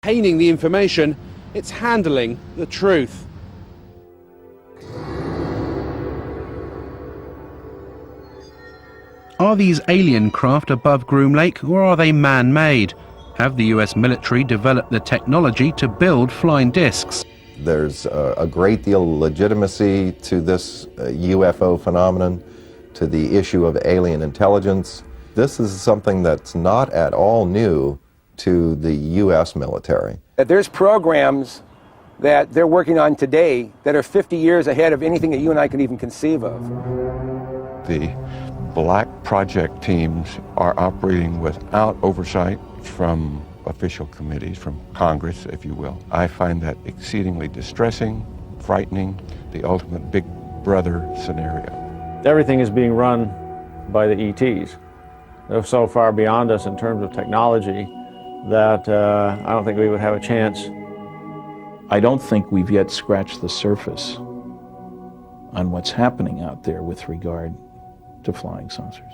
obtaining the information, it's handling the truth. Are these alien craft above Groom Lake, or are they man-made? Have the US military developed the technology to build flying discs? There's a great deal of legitimacy to this UFO phenomenon, to the issue of alien intelligence. This is something that's not at all new to the US military. There's programs that they're working on today that are 50 years ahead of anything that you and I can even conceive of. The black project teams are operating without oversight from official committees, from Congress, if you will. I find that exceedingly distressing, frightening, the ultimate big brother scenario. Everything is being run by the ETs. They're so far beyond us in terms of technology that I don't think we would have a chance. I don't think we've yet scratched the surface on what's happening out there with regard to flying saucers.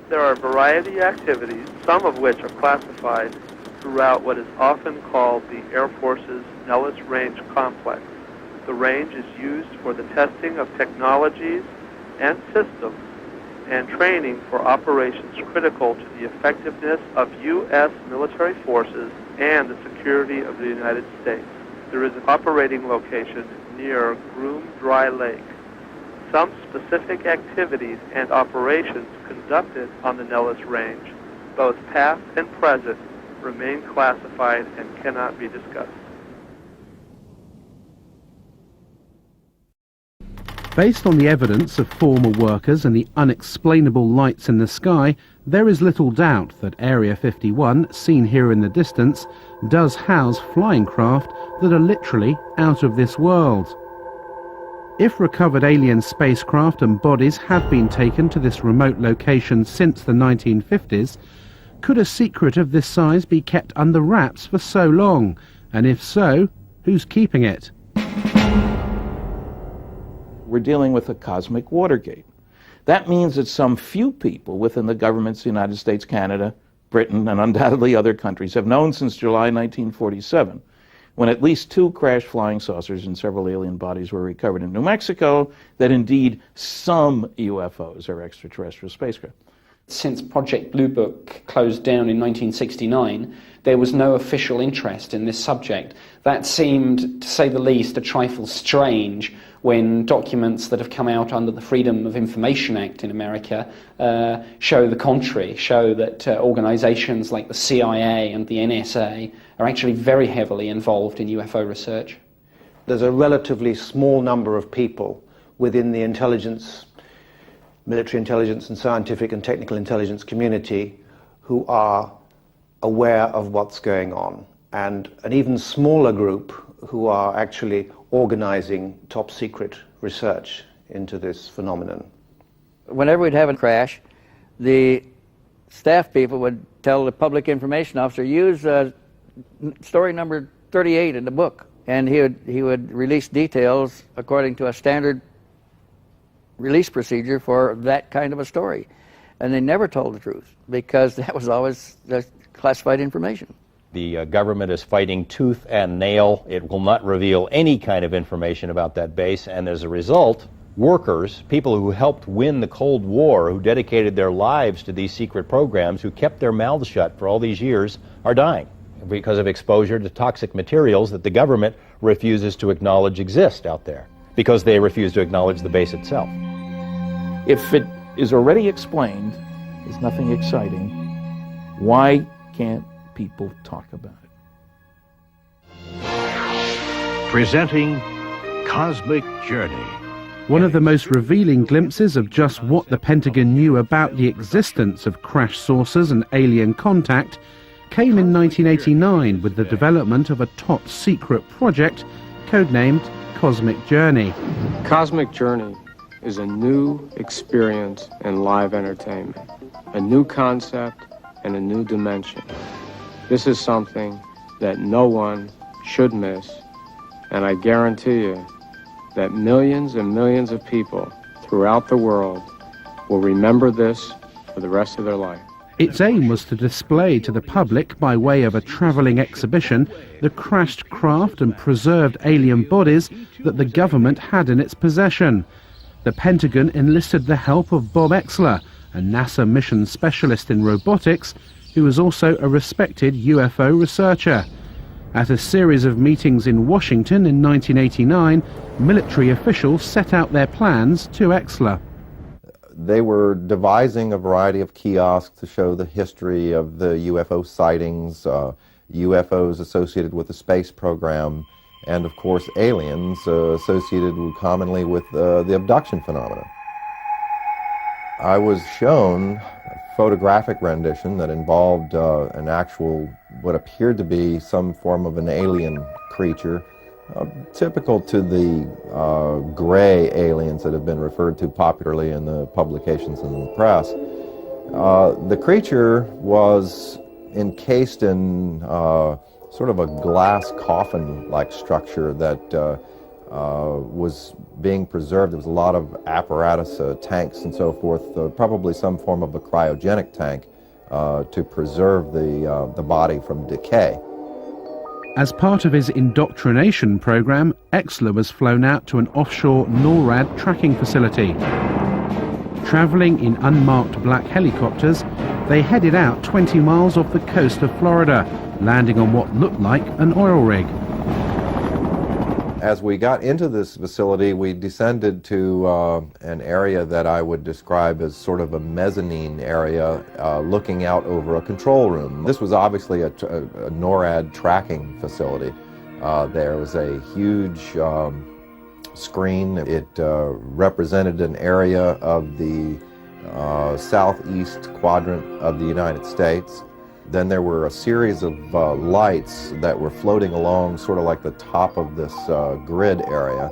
There are a variety of activities, some of which are classified throughout what is often called the Air Force's Nellis Range Complex. The range is used for the testing of technologies and systems and training for operations critical to the effectiveness of U.S. military forces and the security of the United States. There is an operating location near Groom Dry Lake. Some specific activities and operations conducted on the Nellis Range, both past and present, remain classified and cannot be discussed. Based on the evidence of former workers and the unexplainable lights in the sky, there is little doubt that Area 51, seen here in the distance, does house flying craft that are literally out of this world. If recovered alien spacecraft and bodies have been taken to this remote location since the 1950s, could a secret of this size be kept under wraps for so long? And if so, who's keeping it? We're dealing with a cosmic Watergate. That means that some few people within the governments of the United States, Canada, Britain, and undoubtedly other countries have known since July 1947, when at least 2 crashed flying saucers and several alien bodies were recovered in New Mexico, that indeed some UFOs are extraterrestrial spacecraft. Since Project Blue Book closed down in 1969, there was no official interest in this subject. That seemed, to say the least, a trifle strange when documents that have come out under the Freedom of Information Act in America show the contrary, show that organizations like the CIA and the NSA are actually very heavily involved in UFO research. There's a relatively small number of people within the intelligence, military intelligence and scientific and technical intelligence community who are aware of what's going on, and an even smaller group who are actually organizing top secret research into this phenomenon. Whenever we'd have a crash, the staff people would tell the public information officer, use story number 38 in the book, and he would release details according to a standard release procedure for that kind of a story. And they never told the truth because that was always classified information. The government is fighting tooth and nail. It will not reveal any kind of information about that base, and as a result, workers, people who helped win the Cold War, who dedicated their lives to these secret programs, who kept their mouths shut for all these years, are dying because of exposure to toxic materials that the government refuses to acknowledge exist out there, because they refuse to acknowledge the base itself. If it is already explained, there's nothing exciting, why can't people talk about it? Presenting Cosmic Journey. One of the most revealing glimpses of just what the Pentagon knew about the existence of crash saucers and alien contact came in 1989 with the development of a top secret project codenamed Cosmic Journey. Cosmic Journey is a new experience in live entertainment, a new concept and a new dimension. This is something that no one should miss, and I guarantee you that millions and millions of people throughout the world will remember this for the rest of their life. Its aim was to display to the public, by way of a travelling exhibition, the crashed craft and preserved alien bodies that the government had in its possession. The Pentagon enlisted the help of Bob Exler, a NASA mission specialist in robotics, who was also a respected UFO researcher. At a series of meetings in Washington in 1989, military officials set out their plans to Exler. They were devising a variety of kiosks to show the history of the UFO sightings, UFOs associated with the space program, and of course aliens associated commonly with the abduction phenomena. I was shown a photographic rendition that involved an actual, what appeared to be some form of an alien creature, typical to the gray aliens that have been referred to popularly in the publications and in the press. The creature was encased in sort of a glass coffin-like structure that was being preserved. There was a lot of apparatus, tanks and so forth, probably some form of a cryogenic tank to preserve the body from decay. As part of his indoctrination program, Exler was flown out to an offshore NORAD tracking facility. Travelling in unmarked black helicopters, they headed out 20 miles off the coast of Florida, landing on what looked like an oil rig. As we got into this facility, we descended to an area that I would describe as sort of a mezzanine area looking out over a control room. This was obviously a NORAD tracking facility. There was a huge screen. It represented an area of the southeast quadrant of the United States. Then there were a series of lights that were floating along sort of like the top of this grid area.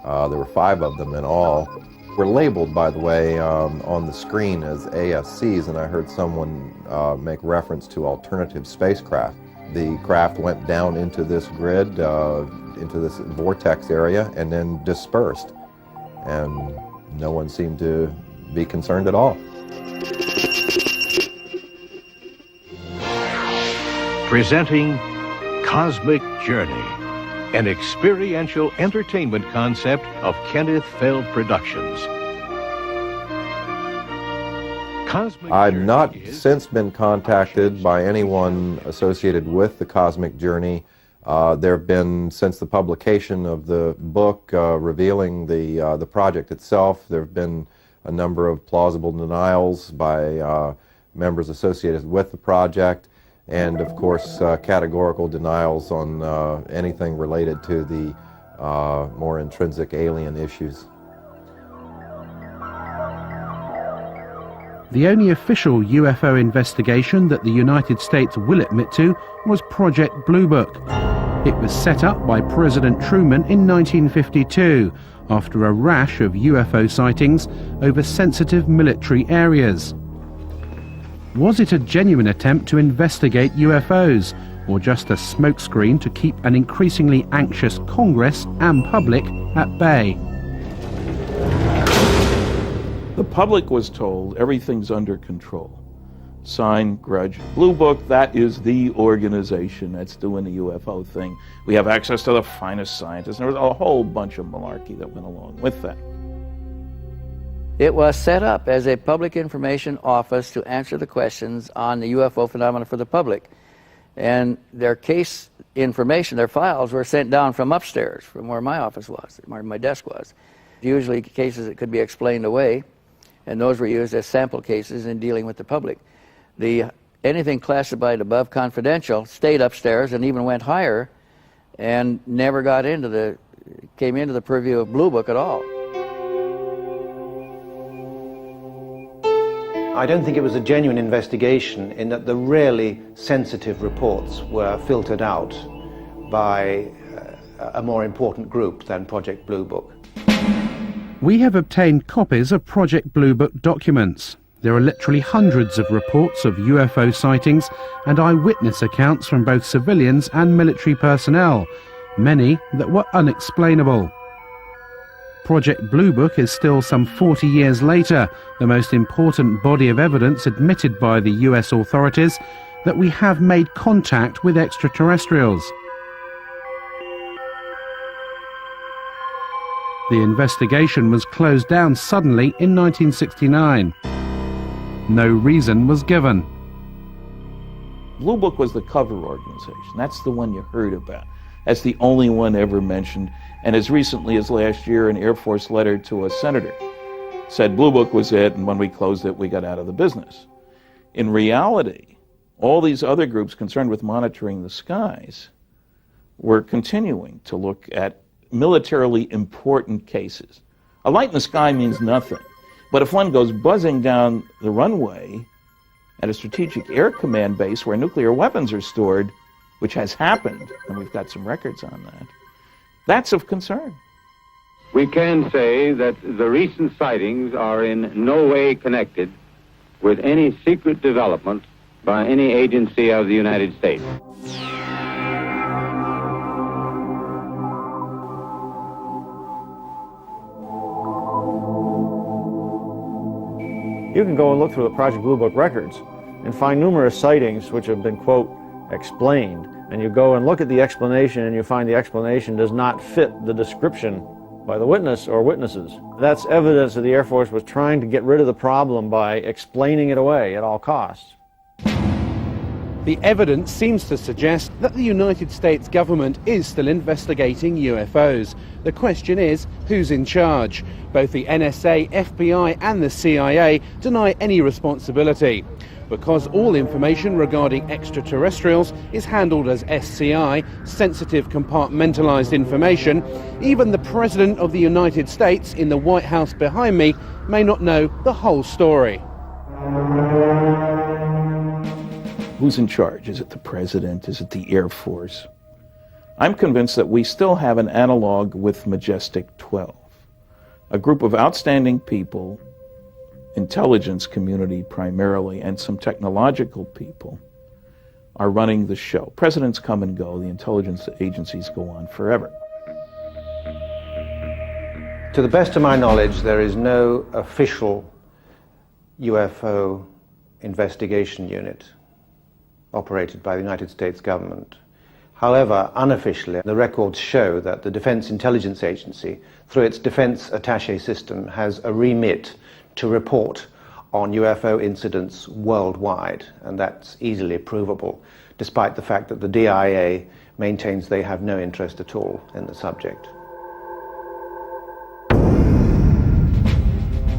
There were 5 of them in all. Were labeled, by the way, on the screen as ASCs, and I heard someone make reference to alternative spacecraft. The craft went down into this grid, into this vortex area, and then dispersed. And no one seemed to be concerned at all. Presenting Cosmic Journey, an experiential entertainment concept of Kenneth Feld Productions. I've not since been contacted by anyone associated with the Cosmic Journey. There have been, since the publication of the book revealing the project itself, there have been a number of plausible denials by members associated with the project, and of course categorical denials on anything related to the more intrinsic alien issues. The only official UFO investigation that the United States will admit to was Project Blue Book. It was set up by President Truman in 1952 after a rash of UFO sightings over sensitive military areas. Was it a genuine attempt to investigate UFOs, or just a smokescreen to keep an increasingly anxious Congress and public at bay? The public was told everything's under control. Sign, grudge. Blue Book, that is the organization that's doing the UFO thing. We have access to the finest scientists. And there was a whole bunch of malarkey that went along with that. It was set up as a public information office to answer the questions on the UFO phenomena for the public. And their case information, their files, were sent down from upstairs, from where my office was, where my desk was. Usually cases that could be explained away, and those were used as sample cases in dealing with the public. Anything classified above confidential stayed upstairs and even went higher and never came into the purview of Blue Book at all. I don't think it was a genuine investigation in that the really sensitive reports were filtered out by a more important group than Project Blue Book. We have obtained copies of Project Blue Book documents. There are literally hundreds of reports of UFO sightings and eyewitness accounts from both civilians and military personnel, many that were unexplainable. Project Blue Book is still some 40 years later the most important body of evidence admitted by the US authorities that we have made contact with extraterrestrials. The investigation was closed down suddenly in 1969. No reason was given. Blue Book was the cover organization. That's the one you heard about. That's the only one ever mentioned. And as recently as last year, an Air Force letter to a senator said Blue Book was it, and when we closed it, we got out of the business. In reality, all these other groups concerned with monitoring the skies were continuing to look at militarily important cases. A light in the sky means nothing. But if one goes buzzing down the runway at a strategic air command base where nuclear weapons are stored, which has happened, and we've got some records on that, that's of concern. We can say that the recent sightings are in no way connected with any secret development by any agency of the United States. You can go and look through the Project Blue Book records and find numerous sightings which have been, quote, explained. And you go and look at the explanation and you find the explanation does not fit the description by the witness or witnesses. That's evidence that the Air Force was trying to get rid of the problem by explaining it away at all costs. The evidence seems to suggest that the United States government is still investigating UFOs. The question is, who's in charge? Both the NSA, FBI and the CIA deny any responsibility. Because all information regarding extraterrestrials is handled as SCI, sensitive compartmentalized information, even the President of the United States in the White House behind me may not know the whole story. Who's in charge? Is it the President? Is it the Air Force? I'm convinced that we still have an analog with Majestic 12, a group of outstanding people, intelligence community primarily, and some technological people are running the show. Presidents come and go, the intelligence agencies go on forever. To the best of my knowledge, there is no official UFO investigation unit operated by the United States government. However, unofficially, the records show that the Defense Intelligence Agency, through its Defense Attaché system, has a remit to report on UFO incidents worldwide, and that's easily provable, despite the fact that the DIA maintains they have no interest at all in the subject.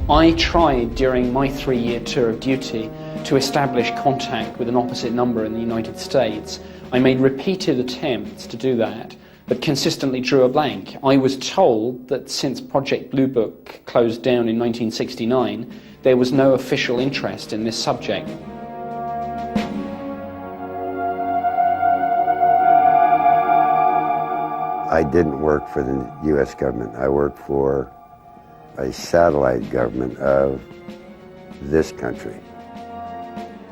I tried during my 3-year tour of duty to establish contact with an opposite number in the United States. I made repeated attempts to do that, but consistently drew a blank. I was told that since Project Blue Book closed down in 1969, there was no official interest in this subject. I didn't work for the U.S. government. I worked for a satellite government of this country.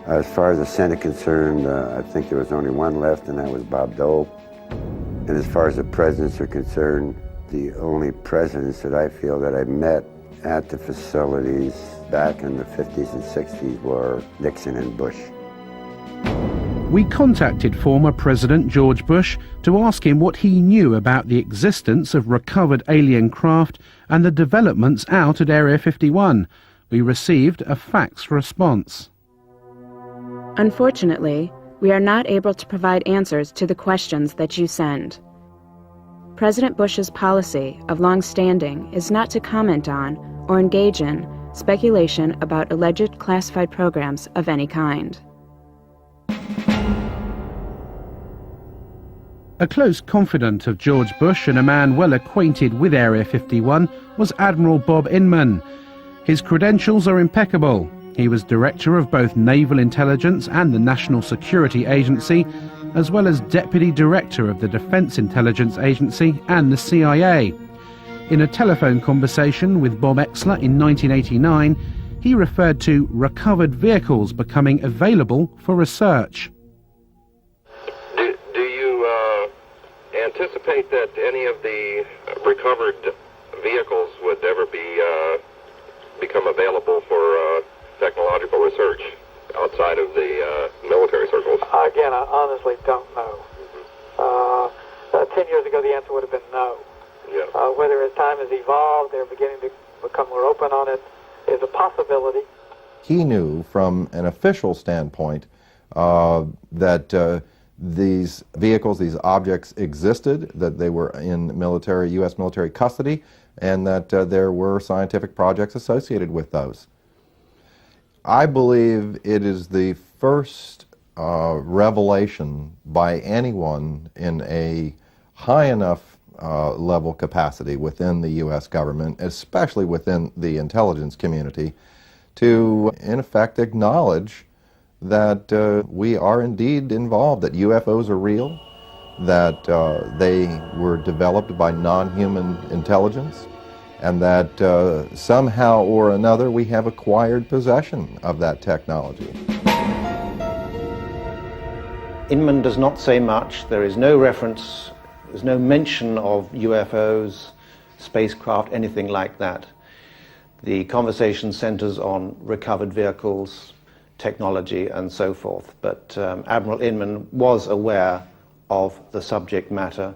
As far as the Senate concerned, I think there was only one left, and that was Bob Dole. And as far as the presidents are concerned, the only presidents that I feel that I met at the facilities back in the 50s and 60s were Nixon and Bush. We contacted former President George Bush to ask him what he knew about the existence of recovered alien craft and the developments out at Area 51. We received a fax response. Unfortunately, we are not able to provide answers to the questions that you send. President Bush's policy of long standing is not to comment on or engage in speculation about alleged classified programs of any kind. A close confidant of George Bush and a man well acquainted with Area 51 was Admiral Bob Inman. His credentials are impeccable. He was director of both Naval Intelligence and the National Security Agency, as well as deputy director of the Defense Intelligence Agency and the CIA. In a telephone conversation with Bob Exler in 1989, he referred to recovered vehicles becoming available for research. Do you anticipate that any of the recovered vehicles would ever become available for technological research outside of the military circles? Again, I honestly don't know. 10 years ago, the answer would have been no. Yeah. Whether as time has evolved, they're beginning to become more open on it, is a possibility. He knew from an official standpoint that these vehicles, these objects existed, that they were in U.S. military custody, and that there were scientific projects associated with those. I believe it is the first revelation by anyone in a high enough level capacity within the U.S. government, especially within the intelligence community, to, in effect, acknowledge that we are indeed involved, that UFOs are real, that they were developed by non-human intelligence, and that somehow or another we have acquired possession of that technology. Inman does not say much. There is no reference, there's no mention of UFOs, spacecraft, anything like that. The conversation centers on recovered vehicles, technology, and so forth. But Admiral Inman was aware of the subject matter,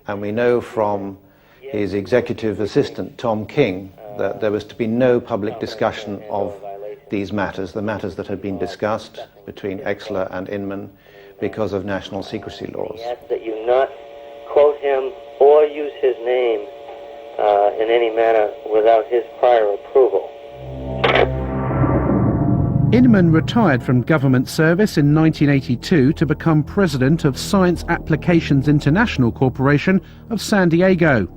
and we know from his executive assistant, Tom King, that there was to be no public discussion of these matters, the matters that had been discussed between Exler and Inman, because of national secrecy laws. He asked that you not quote him or use his name in any manner without his prior approval. Inman retired from government service in 1982 to become president of Science Applications International Corporation of San Diego.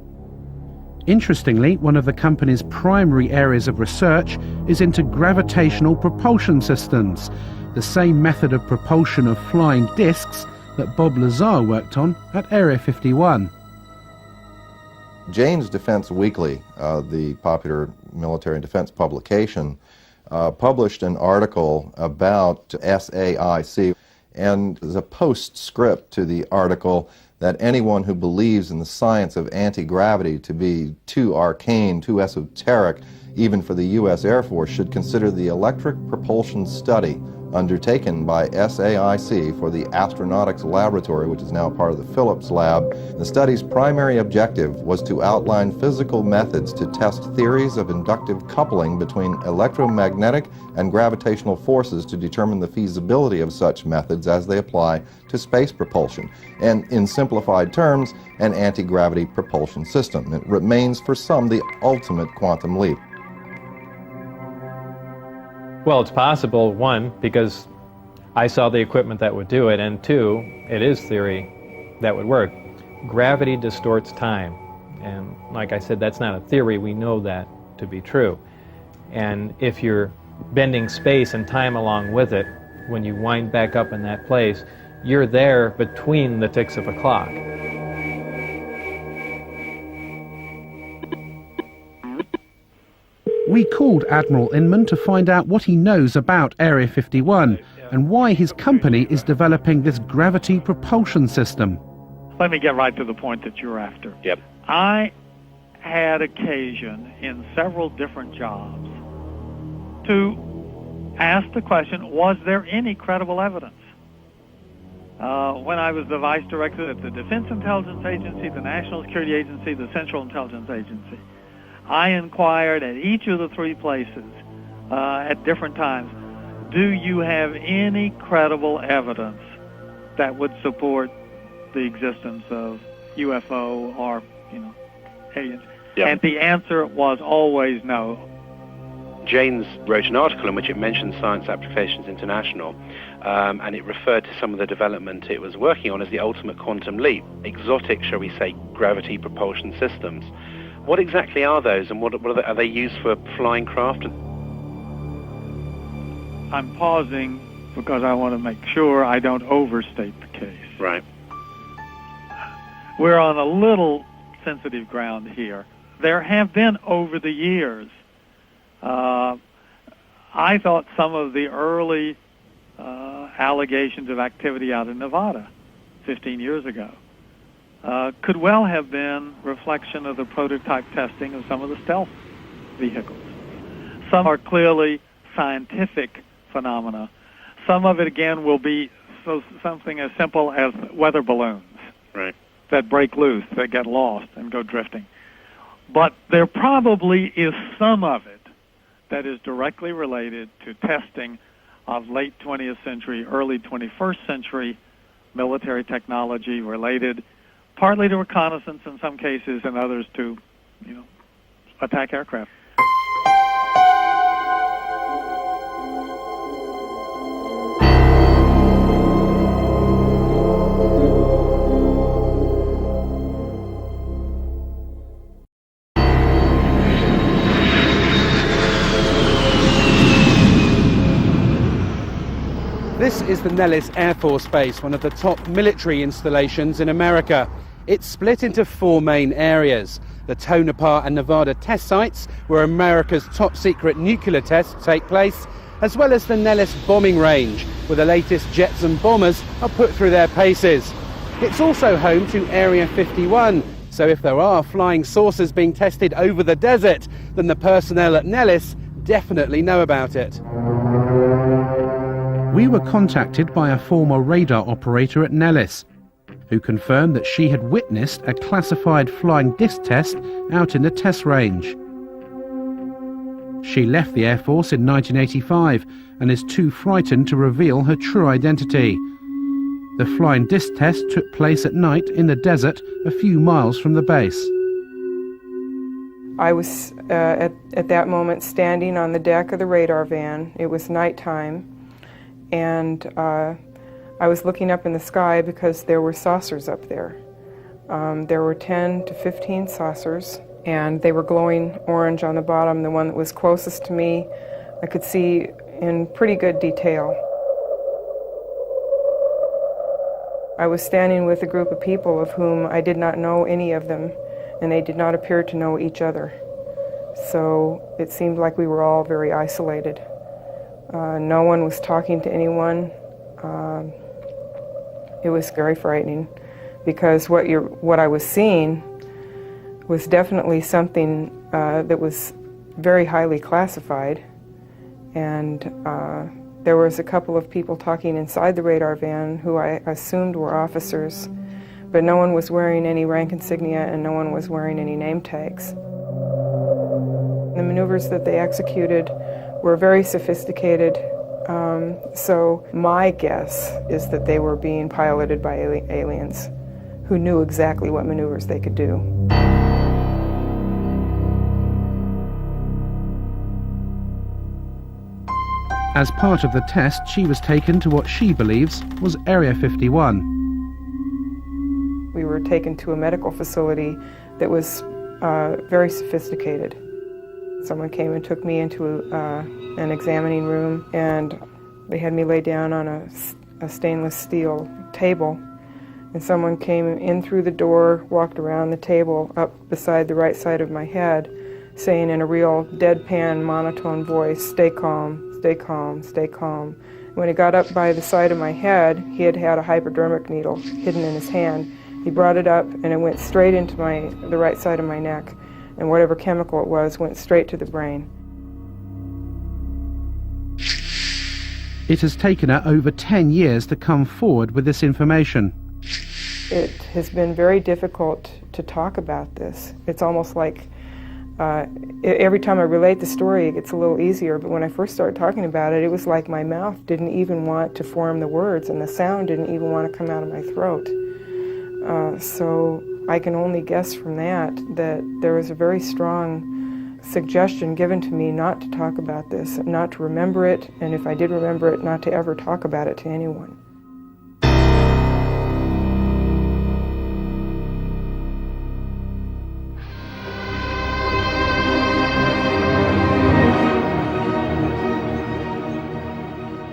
Interestingly, one of the company's primary areas of research is into gravitational propulsion systems, the same method of propulsion of flying discs that Bob Lazar worked on at Area 51. Jane's Defense Weekly, the popular military and defense publication, published an article about SAIC, and there's a postscript to the article that anyone who believes in the science of anti-gravity to be too arcane, too esoteric, even for the U.S. Air Force, should consider the electric propulsion study undertaken by SAIC for the Astronautics Laboratory, which is now part of the Phillips Lab. The study's primary objective was to outline physical methods to test theories of inductive coupling between electromagnetic and gravitational forces to determine the feasibility of such methods as they apply to space propulsion, and in simplified terms, an anti-gravity propulsion system. It remains for some the ultimate quantum leap. Well, it's possible, one, because I saw the equipment that would do it, and two, it is theory that would work. Gravity distorts time, and like I said, that's not a theory, we know that to be true. And if you're bending space and time along with it, when you wind back up in that place, you're there between the ticks of a clock. We called Admiral Inman to find out what he knows about Area 51 and why his company is developing this gravity propulsion system. Let me get right to the point that you're after. Yep. I had occasion in several different jobs to ask the question, was there any credible evidence? When I was the vice director at the Defense Intelligence Agency, the National Security Agency, the Central Intelligence Agency, I inquired at each of the three places at different times, do you have any credible evidence that would support the existence of UFO or, aliens? Yep. And the answer was always no. Janes wrote an article in which it mentioned Science Applications International, and it referred to some of the development it was working on as the ultimate quantum leap, exotic, shall we say, gravity propulsion systems. What exactly are those, and what are they used for flying craft? I'm pausing because I want to make sure I don't overstate the case. Right. We're on a little sensitive ground here. There have been, over the years, I thought some of the early allegations of activity out in Nevada 15 years ago could well have been reflection of the prototype testing of some of the stealth vehicles. Some are clearly scientific phenomena. Some of it, again, will be something as simple as weather balloons that break loose, that get lost and go drifting. But there probably is some of it that is directly related to testing of late 20th century, early 21st century military technology related partly to reconnaissance in some cases and others to, attack aircraft. This is the Nellis Air Force Base, one of the top military installations in America. It's split into four main areas: the Tonopah and Nevada test sites, where America's top secret nuclear tests take place, as well as the Nellis bombing range, where the latest jets and bombers are put through their paces. It's also home to Area 51, so if there are flying saucers being tested over the desert, then the personnel at Nellis definitely know about it. We were contacted by a former radar operator at Nellis, who confirmed that she had witnessed a classified flying disc test out in the test range. She left the Air Force in 1985 and is too frightened to reveal her true identity. The flying disc test took place at night in the desert a few miles from the base. I was at that moment standing on the deck of the radar van. It was nighttime, and I was looking up in the sky because there were saucers up there. There were 10 to 15 saucers, and they were glowing orange on the bottom. The one that was closest to me, I could see in pretty good detail. I was standing with a group of people of whom I did not know any of them, and they did not appear to know each other. So it seemed like we were all very isolated. No one was talking to anyone. It was very frightening, because what I was seeing was definitely something that was very highly classified, and there was a couple of people talking inside the radar van who I assumed were officers, but no one was wearing any rank insignia and no one was wearing any name tags. The maneuvers that they executed were very sophisticated, so my guess is that they were being piloted by aliens who knew exactly what maneuvers they could do. As part of the test, she was taken to what she believes was Area 51. We were taken to a medical facility that was very sophisticated. Someone came and took me into an examining room, and they had me lay down on a stainless steel table. And someone came in through the door, walked around the table up beside the right side of my head, saying in a real deadpan, monotone voice, "Stay calm, stay calm, stay calm." When he got up by the side of my head, he had a hypodermic needle hidden in his hand. He brought it up, and it went straight into the right side of my neck. And whatever chemical it was went straight to the brain. It has taken her over 10 years to come forward with this information. It has been very difficult to talk about this. It's almost like every time I relate the story, it gets a little easier, but when I first started talking about it, it was like my mouth didn't even want to form the words, and the sound didn't even want to come out of my throat. So I can only guess from that there was a very strong suggestion given to me not to talk about this, not to remember it, and if I did remember it, not to ever talk about it to anyone.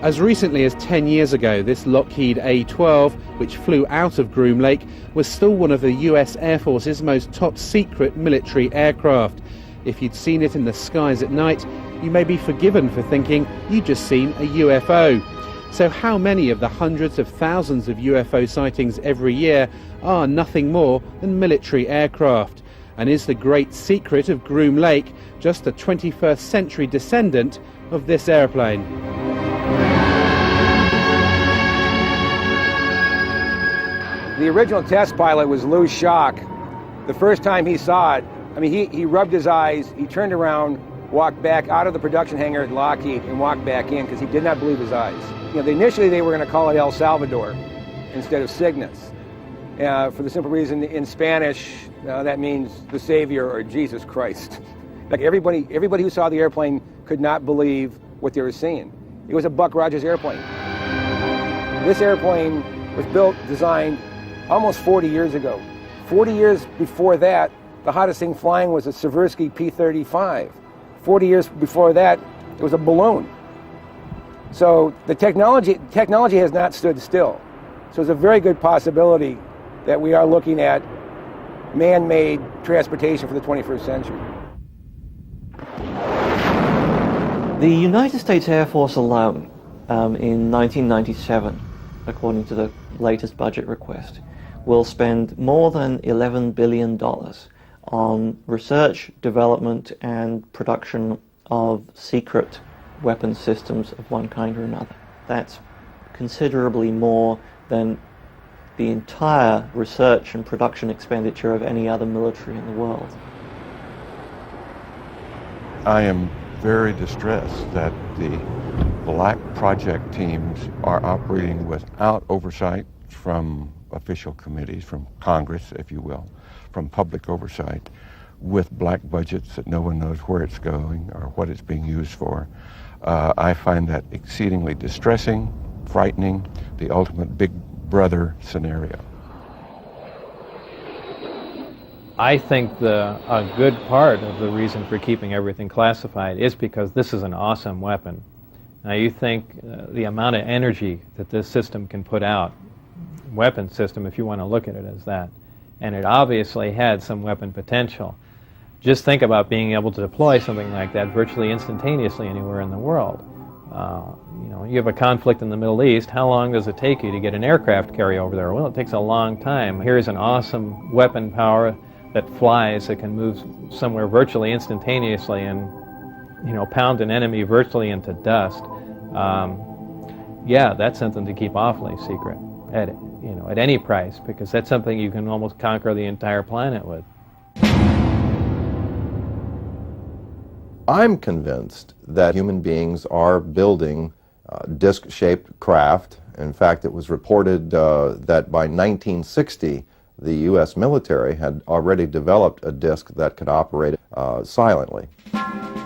As recently as 10 years ago, this Lockheed A-12, which flew out of Groom Lake, was still one of the US Air Force's most top-secret military aircraft. If you'd seen it in the skies at night, you may be forgiven for thinking you'd just seen a UFO. So how many of the hundreds of thousands of UFO sightings every year are nothing more than military aircraft? And is the great secret of Groom Lake just a 21st century descendant of this airplane? The original test pilot was Lou Schock. The first time he saw it, I mean, he rubbed his eyes, he turned around, walked back out of the production hangar at Lockheed and walked back in because he did not believe his eyes. You know, initially they were going to call it El Salvador instead of Cygnus. For the simple reason, in Spanish, that means the Savior or Jesus Christ. Like everybody who saw the airplane could not believe what they were seeing. It was a Buck Rogers airplane. This airplane was built, designed almost 40 years ago. 40 years before that, the hottest thing flying was a Seversky P-35. 40 years before that, it was a balloon. So the technology has not stood still. So it's a very good possibility that we are looking at man-made transportation for the 21st century. The United States Air Force alone, in 1997, according to the latest budget request, will spend more than $11 billion on research, development, and production of secret weapons systems of one kind or another. That's considerably more than the entire research and production expenditure of any other military in the world. I am very distressed that the black project teams are operating without oversight from official committees, from Congress, if you will, from public oversight, with black budgets that no one knows where it's going or what it's being used for. I find that exceedingly distressing, frightening, the ultimate big brother scenario. I think a good part of the reason for keeping everything classified is because this is an awesome weapon. Now you think the amount of energy that this system can put out, weapon system if you want to look at it as that, and it obviously had some weapon potential. Just think about being able to deploy something like that virtually instantaneously anywhere in the world. You know, you have a conflict in the Middle East, how long does it take you to get an aircraft carrier over there? Well, it takes a long time. Here's an awesome weapon power that flies, that can move somewhere virtually instantaneously and, you know, pound an enemy virtually into dust. Yeah, that's something to keep awfully secret at any price, because that's something you can almost conquer the entire planet with. I'm convinced that human beings are building disc-shaped craft. In fact, it was reported that by 1960, the U.S. military had already developed a disc that could operate silently.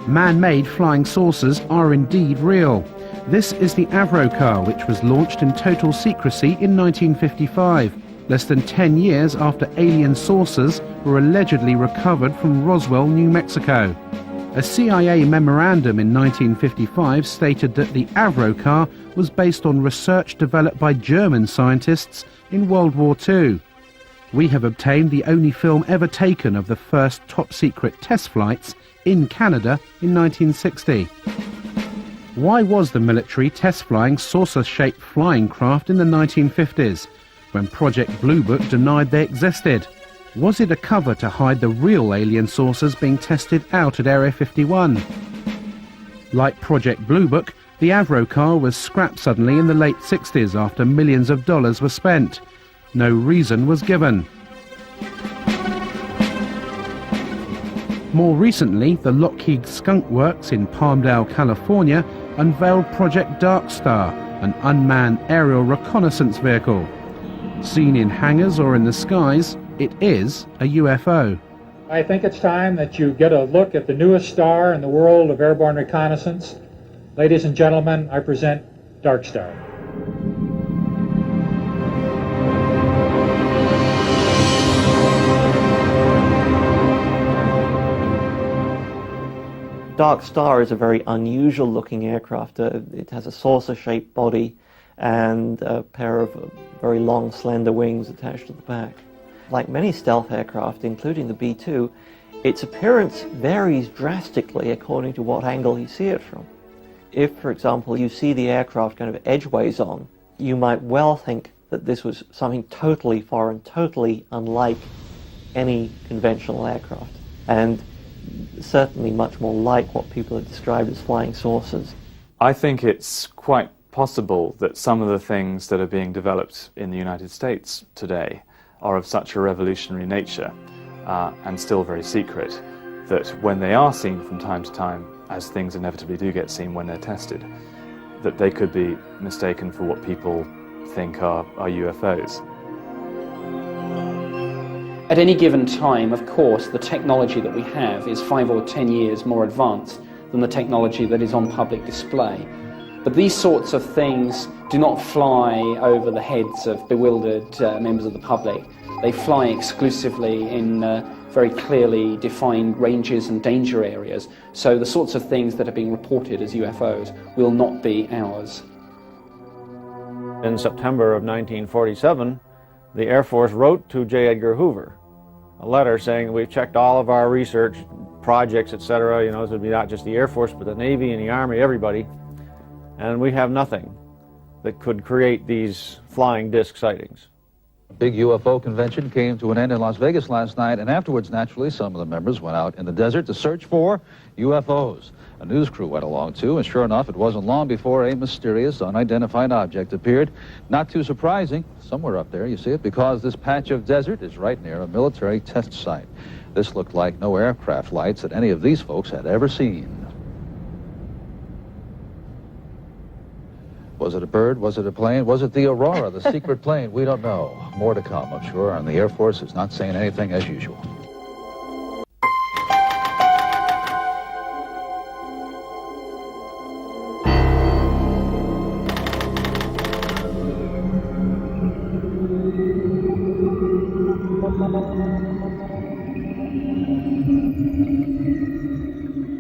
Man-made flying saucers are indeed real. This is the Avro car, which was launched in total secrecy in 1955, less than 10 years after alien saucers were allegedly recovered from Roswell, New Mexico. A CIA memorandum in 1955 stated that the Avro car was based on research developed by German scientists in World War II. We have obtained the only film ever taken of the first top-secret test flights in Canada in 1960. Why was the military test-flying saucer-shaped flying craft in the 1950s, when Project Blue Book denied they existed? Was it a cover to hide the real alien saucers being tested out at Area 51? Like Project Blue Book, the Avro car was scrapped suddenly in the late 60s after millions of dollars were spent. No reason was given. More recently, the Lockheed Skunk Works in Palmdale, California, unveiled Project Dark Star, an unmanned aerial reconnaissance vehicle. Seen in hangars or in the skies, it is a UFO. I think it's time that you get a look at the newest star in the world of airborne reconnaissance. Ladies and gentlemen, I present Dark Star. Dark Star is a very unusual looking aircraft. It has a saucer-shaped body and a pair of very long, slender wings attached to the back. Like many stealth aircraft, including the B-2, its appearance varies drastically according to what angle you see it from. if, for example, you see the aircraft kind of edgeways on, you might well think that this was something totally foreign, totally unlike any conventional aircraft, and certainly much more like what people have described as flying saucers. I think it's quite possible that some of the things that are being developed in the United States today are of such a revolutionary nature and still very secret that when they are seen from time to time, as things inevitably do get seen when they're tested, that they could be mistaken for what people think are UFOs. At any given time, of course, the technology that we have is 5 or 10 years more advanced than the technology that is on public display. But these sorts of things do not fly over the heads of bewildered members of the public. They fly exclusively in very clearly defined ranges and danger areas. So the sorts of things that are being reported as UFOs will not be ours. In September of 1947, the Air Force wrote to J. Edgar Hoover a letter saying we've checked all of our research projects, etc. You know, this would be not just the Air Force, but the Navy and the Army, everybody. And we have nothing that could create these flying disc sightings. A big UFO convention came to an end in Las Vegas last night, and afterwards, naturally, some of the members went out in the desert to search for UFOs. A news crew went along too, and sure enough, it wasn't long before a mysterious, unidentified object appeared. Not too surprising, somewhere up there, you see it, because this patch of desert is right near a military test site. This looked like no aircraft lights that any of these folks had ever seen. Was it a bird? Was it a plane? Was it the Aurora, the secret plane? We don't know. More to come, I'm sure, and the Air Force is not saying anything as usual.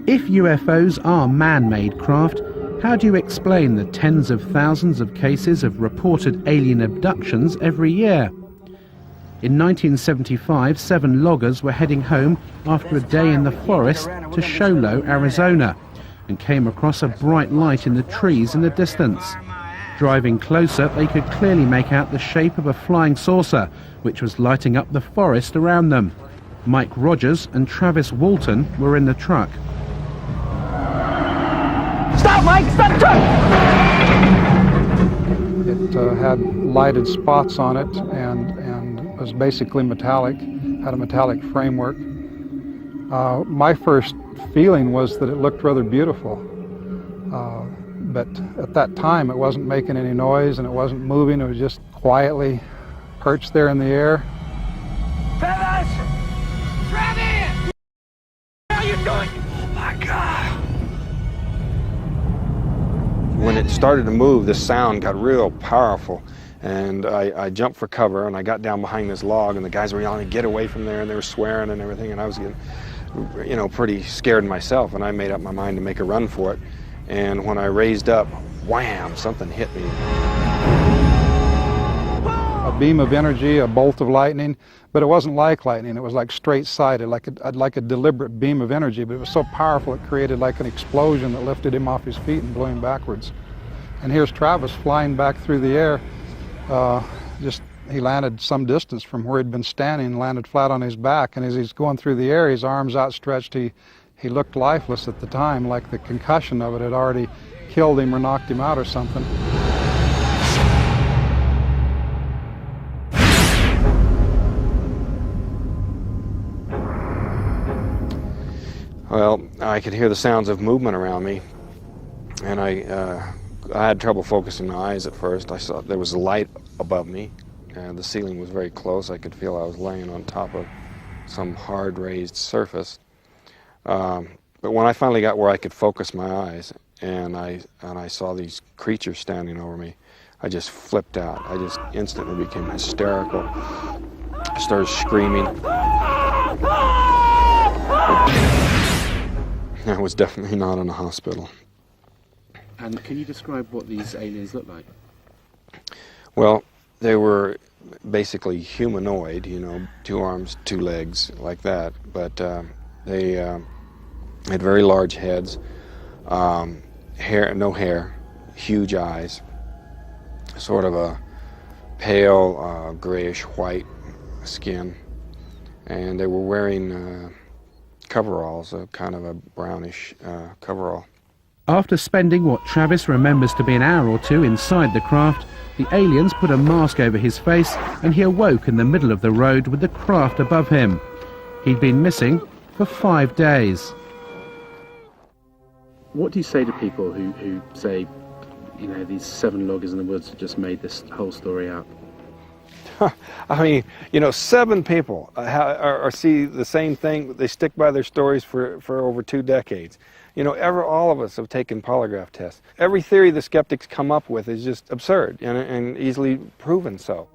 If UFOs are man-made craft, how do you explain the tens of thousands of cases of reported alien abductions every year? In 1975, 7 loggers were heading home after a day in the forest to Show Low, Arizona, and came across a bright light in the trees in the distance. Driving closer, they could clearly make out the shape of a flying saucer, which was lighting up the forest around them. Mike Rogers and Travis Walton were in the truck. Stop, Mike! Stop the truck! It had lighted spots on it and was basically metallic, had a metallic framework. My first feeling was that it looked rather beautiful. But at that time it wasn't making any noise and it wasn't moving, it was just quietly perched there in the air. Travis! Travis! What are you doing? Oh my God! When it started to move, the sound got real powerful, and I jumped for cover, and I got down behind this log, and the guys were yelling, "Get away from there!" and they were swearing and everything, and I was getting, you know, pretty scared myself, and I made up my mind to make a run for it. And when I raised up, wham! Something hit me. A beam of energy, a bolt of lightning, but it wasn't like lightning. It was like straight-sided, like a deliberate beam of energy, but it was so powerful it created like an explosion that lifted him off his feet and blew him backwards. And here's Travis flying back through the air. He landed some distance from where he'd been standing, landed flat on his back, and as he's going through the air, his arms outstretched, he looked lifeless at the time, like the concussion of it had already killed him or knocked him out or something. Well, I could hear the sounds of movement around me, and I had trouble focusing my eyes at first. I saw there was a light above me, and the ceiling was very close. I could feel I was laying on top of some hard raised surface. But when I finally got where I could focus my eyes, and I saw these creatures standing over me, I just flipped out. I just instantly became hysterical. I started screaming. I was definitely not in a hospital. And can you describe what these aliens look like? Well, they were basically humanoid, you know, 2 arms, 2 legs, like that. But they had very large heads, no hair, huge eyes, sort of a pale grayish white skin, and they were wearing coveralls, a kind of a brownish coverall. After spending what Travis remembers to be an hour or two inside the craft, the aliens put a mask over his face and he awoke in the middle of the road with the craft above him. He'd been missing for 5 days. What do you say to people who say, you know, these 7 loggers in the woods just made this whole story up? I mean, you know, 7 people see the same thing. They stick by their stories for over 2 decades. You know, all of us have taken polygraph tests. Every theory the skeptics come up with is just absurd and easily proven so.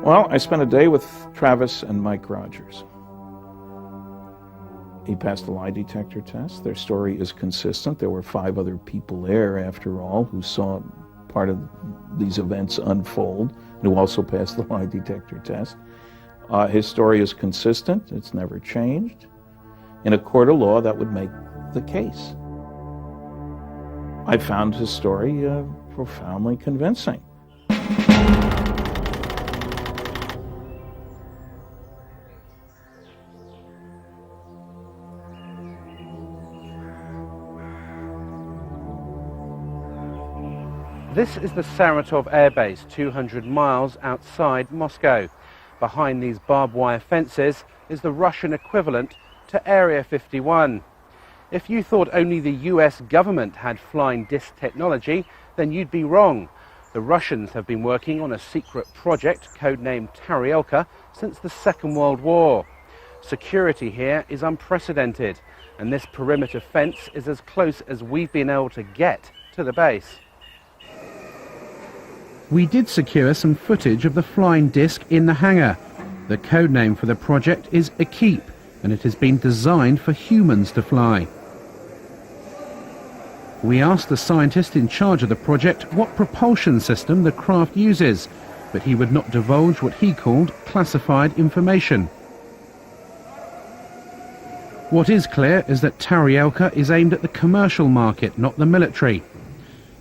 Well, I spent a day with Travis and Mike Rogers. He passed the lie detector test. Their story is consistent. There were 5 other people there, after all, who saw part of these events unfold, and who also passed the lie detector test. His story is consistent. It's never changed. In a court of law, that would make the case. I found his story profoundly convincing. This is the Saratov Air Base, 200 miles outside Moscow. Behind these barbed wire fences is the Russian equivalent to Area 51. If you thought only the US government had flying disc technology, then you'd be wrong. The Russians have been working on a secret project codenamed Taryelka since the Second World War. Security here is unprecedented, and this perimeter fence is as close as we've been able to get to the base. We did secure some footage of the flying disc in the hangar. The codename for the project is Ekip, and it has been designed for humans to fly. We asked the scientist in charge of the project what propulsion system the craft uses, but he would not divulge what he called classified information. What is clear is that Taryelka is aimed at the commercial market, not the military.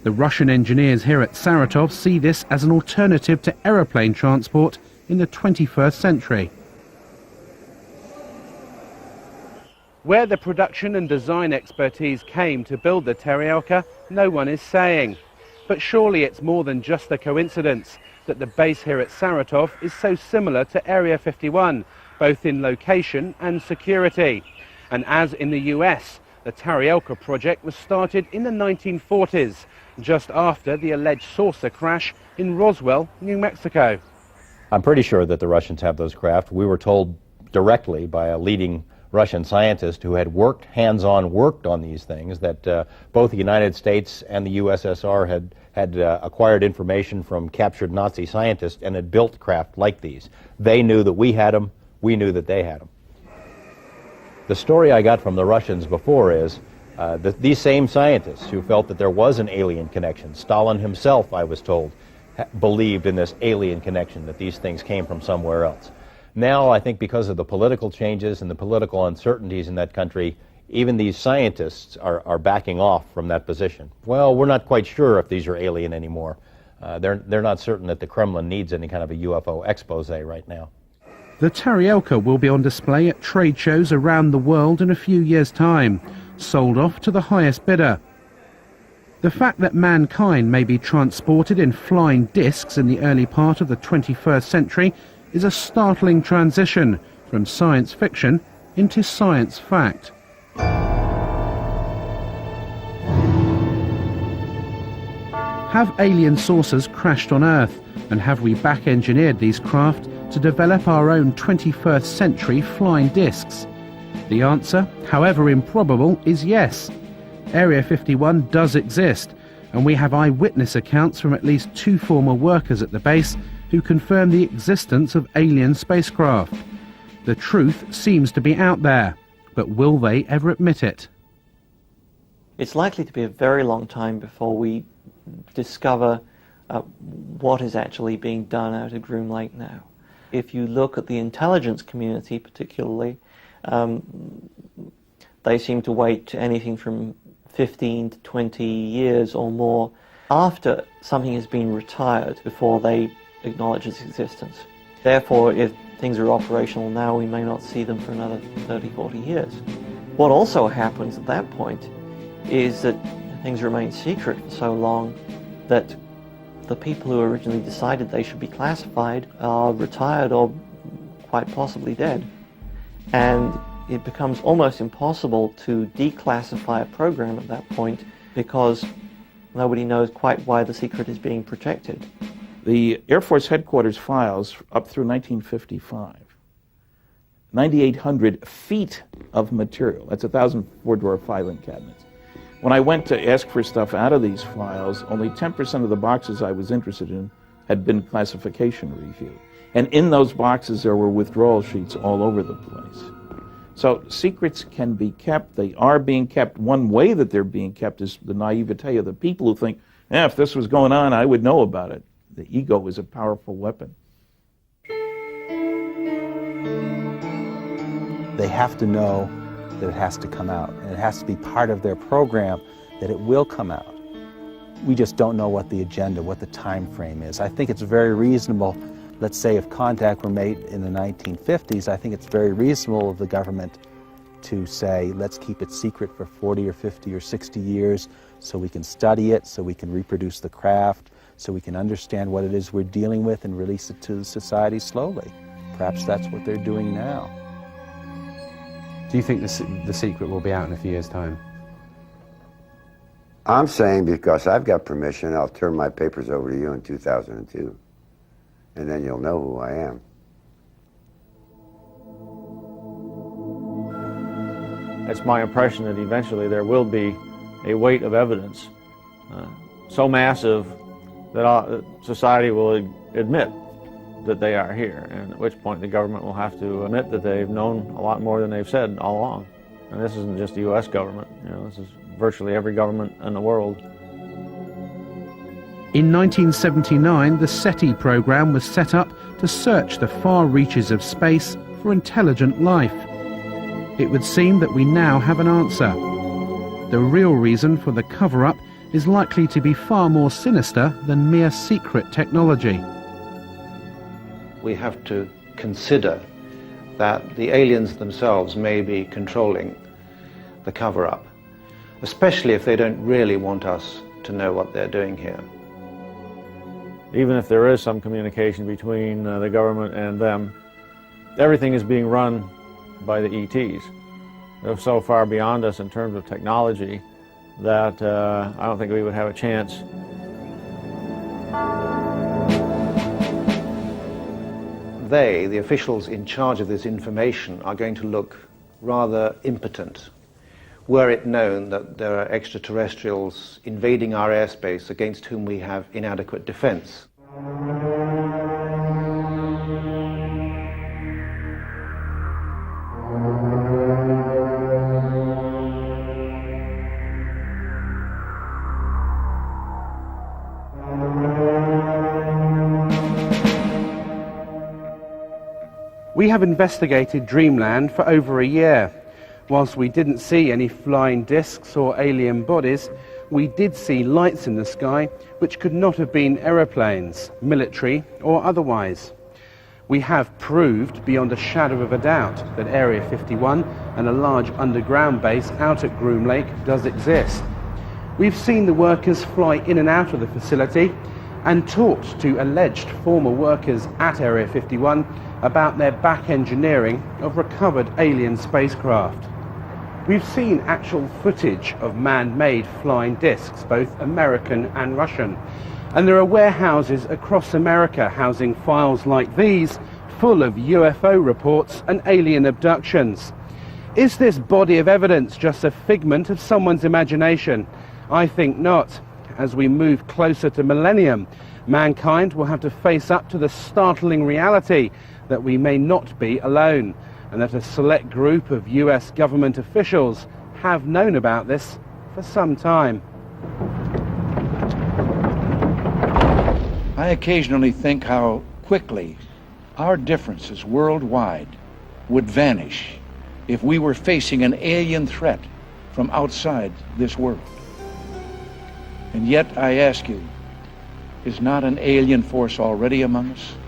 The Russian engineers here at Saratov see this as an alternative to aeroplane transport in the 21st century. Where the production and design expertise came to build the Taryelka, no one is saying. But surely it's more than just a coincidence that the base here at Saratov is so similar to Area 51, both in location and security. And as in the US, the Taryelka project was started in the 1940s, just after the alleged saucer crash in Roswell, New Mexico. I'm pretty sure that the Russians have those craft. We were told directly by a leading Russian scientist who had hands-on worked on these things, that both the United States and the USSR had acquired information from captured Nazi scientists and had built craft like these. They knew that we had them. We knew that they had them. The story I got from the Russians before is that these same scientists who felt that there was an alien connection, Stalin himself, I was told, believed in this alien connection, that these things came from somewhere else. Now, I think because of the political changes and the political uncertainties in that country, even these scientists are backing off from that position. Well, we're not quite sure if these are alien anymore. They're not certain that the Kremlin needs any kind of a UFO expose right now. The Taryelka will be on display at trade shows around the world in a few years' time, sold off to the highest bidder. The fact that mankind may be transported in flying discs in the early part of the 21st century is a startling transition from science fiction into science fact. Have alien saucers crashed on Earth, and have we back-engineered these craft to develop our own 21st century flying discs? The answer, however improbable, is yes. Area 51 does exist, and we have eyewitness accounts from at least 2 former workers at the base who confirm the existence of alien spacecraft. The truth seems to be out there, but will they ever admit it? It's likely to be a very long time before we discover what is actually being done out at Groom Lake now. If you look at the intelligence community particularly, they seem to wait anything from 15 to 20 years or more after something has been retired before they acknowledge its existence. Therefore, if things are operational now, we may not see them for another 30, 40 years. What also happens at that point is that things remain secret for so long that the people who originally decided they should be classified are retired or quite possibly dead. And it becomes almost impossible to declassify a program at that point because nobody knows quite why the secret is being protected. The Air Force headquarters files up through 1955, 9,800 feet of material. That's 1,000 four-drawer filing cabinets. When I went to ask for stuff out of these files, only 10% of the boxes I was interested in had been classification reviewed. And in those boxes there were withdrawal sheets all over the place. So secrets can be kept. They are being kept. One way that they're being kept is the naivete of the people who think, if this was going on, I would know about it. The ego is a powerful weapon. They have to know that it has to come out, and it has to be part of their program that it will come out. We just don't know what the agenda, what the time frame is. I think it's very reasonable, let's say if contact were made in the 1950s, I think it's very reasonable of the government to say, let's keep it secret for 40 or 50 or 60 years so we can study it, so we can reproduce the craft, so we can understand what it is we're dealing with and release it to society slowly. Perhaps that's what they're doing now. Do you think the secret will be out in a few years' time? I'm saying because I've got permission, I'll turn my papers over to you in 2002. And then you'll know who I am. It's my impression that eventually there will be a weight of evidence so massive that society will admit that they are here, and at which point the government will have to admit that they've known a lot more than they've said all along. And this isn't just the U.S. government, this is virtually every government in the world. In 1979, the SETI program was set up to search the far reaches of space for intelligent life. It would seem that we now have an answer. The real reason for the cover-up is likely to be far more sinister than mere secret technology. We have to consider that the aliens themselves may be controlling the cover-up, especially if they don't really want us to know what they're doing here. Even if there is some communication between the government and them, everything is being run by the ETs. They're so far beyond us in terms of technology that I don't think we would have a chance. They, the officials in charge of this information, are going to look rather impotent were it known that there are extraterrestrials invading our airspace against whom we have inadequate defense. We have investigated Dreamland for over a year. Whilst we didn't see any flying discs or alien bodies, we did see lights in the sky which could not have been aeroplanes, military or otherwise. We have proved beyond a shadow of a doubt that Area 51 and a large underground base out at Groom Lake does exist. We've seen the workers fly in and out of the facility and talked to alleged former workers at Area 51 about their back engineering of recovered alien spacecraft. We've seen actual footage of man-made flying discs, both American and Russian. And there are warehouses across America housing files like these, full of UFO reports and alien abductions. Is this body of evidence just a figment of someone's imagination? I think not. As we move closer to millennium, mankind will have to face up to the startling reality that we may not be alone, and that a select group of US government officials have known about this for some time. I occasionally think how quickly our differences worldwide would vanish if we were facing an alien threat from outside this world. And yet, I ask you, is not an alien force already among us?